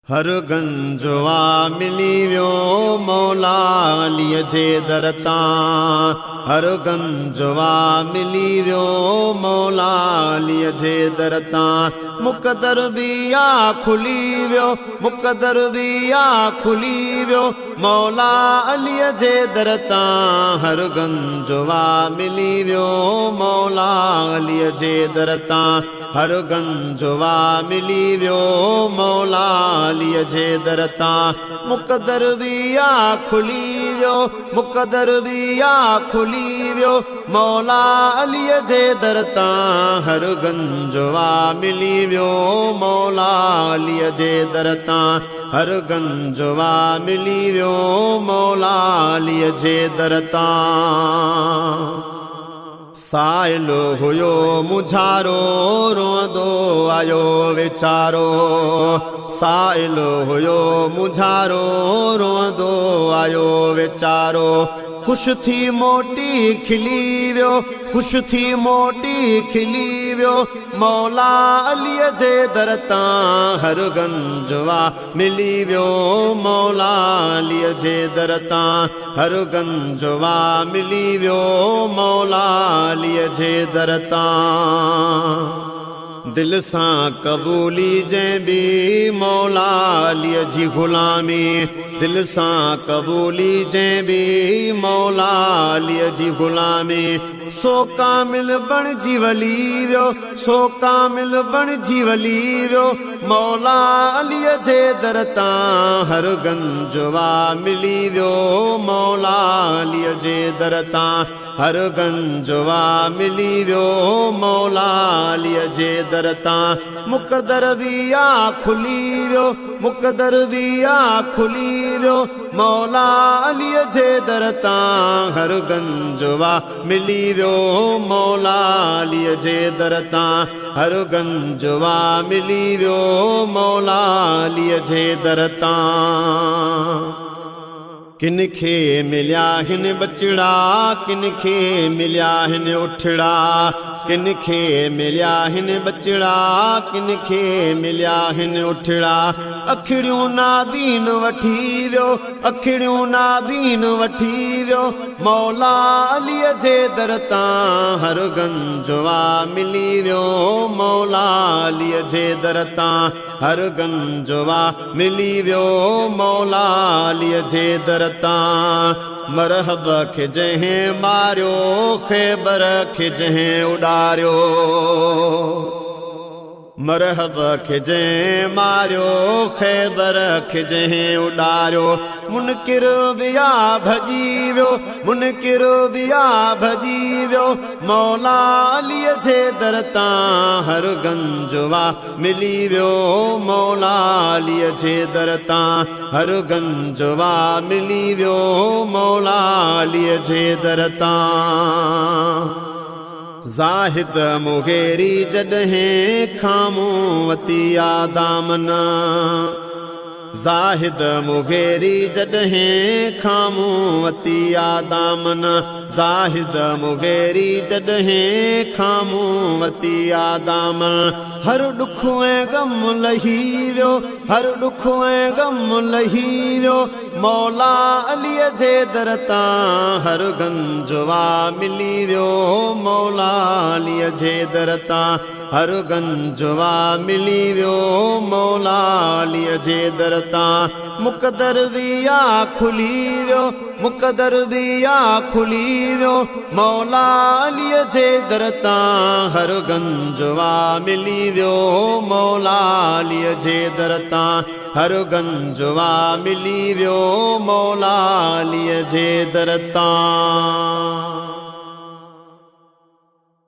हर गंजवा मिली व्यो मौला अलीअ जे दर तां। हर गंजवा मिली व्यो मौला अलीअ जे दर तां। मुक़दर भी आ खुली व्यो, मुक़दर भी आ खुली व्यो मौला अलीअ जे दर तां। हर गंजवा मिली व्यो मौला अलीअ जे दर तां। हर गंजवा मिली व्यो मौला अलीअ जे दर तां। मुक़दर भी आ खुली व्यो, मुक़दर भी आ खुली व्यो मौला अलीअ जे दर तां। हर गंजवा मिली व्यो मौला अलीअ जे दर तां। हर गंजवा मिली व्यो मौला अलीअ जे दर तां। साइलो हुयो मुझारो रोंदो आयो वीचारो। साइलो हुयो मुझारो रोंदो आयो वीचारो। खुश थी मोटी खिली व्यो, खुश थी मोटी खिली व्यो मौला अलीअ जे दर तां। हर गंजवा मिली व्यो मौला अलीअ जे दर तां। हर गंजवा मिली व्यो मौला अलीअ जे दर तां। दिल सां कबूली जंहिं भी मौला अलीअ जी ग़ुलामी। दिल सां कबूली जंहिं भी मौला अलीअ जी ग़ुलामी। सो कामिल बणिजी वली व्यो, सो कामिल बणिजी वली व्यो मौला अलीअ जे दर तां। हर गंजवा मिली व्यो मौला अलीअ जे दर तां। हर गंजवा मिली व्यो मौला अलीअ जे दर तां। मुक़दर भी आ खुली व्यो, मुक़दर भी आ खुली व्यो मौला अलीअ जे दर तां। हर गंजवा मिली व्यो मौला अलीअ जे दर तां। हर गंजवा मिली व्यो मौला अलीअ जे दर तां। किनखे मिलिया हिन बचड़ा, किनखे मिलिया हिन उठड़ा। किनखे मिलिया हिन बचड़ा, किनखे मिलिया हिन उठड़ा। अखिड़ियूं नाबीन वठी व्यो, अखिड़ियूं नाबीन वठी व्यो मौला अलीअ जे दर तां। हर गंजवा मिली व्यो मौला अलीअ जे दर तां। हर गंजवा मिली व्यो मौला अलीअ जे दर तां। मरहब खे जंहिं मारियो, ख़ैबर खे जंहिं उॾारियो। मरहब खे जंहिं मारियो, ख़ैबर खे जंहिं उॾारियो। मुनकिर भी आ भॼी व्यो, मुनकिर भी आ भॼी व्यो मौला अलीअ जे दर तां। हर गंजवा मिली व्यो मौला अलीअ जे दर तां। हर गंजवा मिली व्यो मौला अलीअ जे दर तां। ज़ाहिद मुग़ेरी जॾहिं खामूं वती आ दामन। ज़ाहिद मुग़ेरी जॾहिं खामूं वती आ दामन। ज़ाहिद मुग़ेरी जॾहिं खामूं वती आ दामन। हर ॾुख ऐं ग़म लही व्यो, हर ॾुख ऐं ग़म लही व्यो मौला अलीअ जे दर तां। हर गंजवा मिली व्यो मौला अलीअ जे दर तां। हर गंजवा मिली व्यो मौला अलीअ जे दर तां। मुक़दर भी आ खुली व्यो, मुक़दर भी आ खुली व्यो मौला अलीअ जे दर तां। हर गंजवा मिली व्यो मौला अलीअ जे दर तां। हर गंजवा मिली व्यो मौला अलीअ जे दर तां।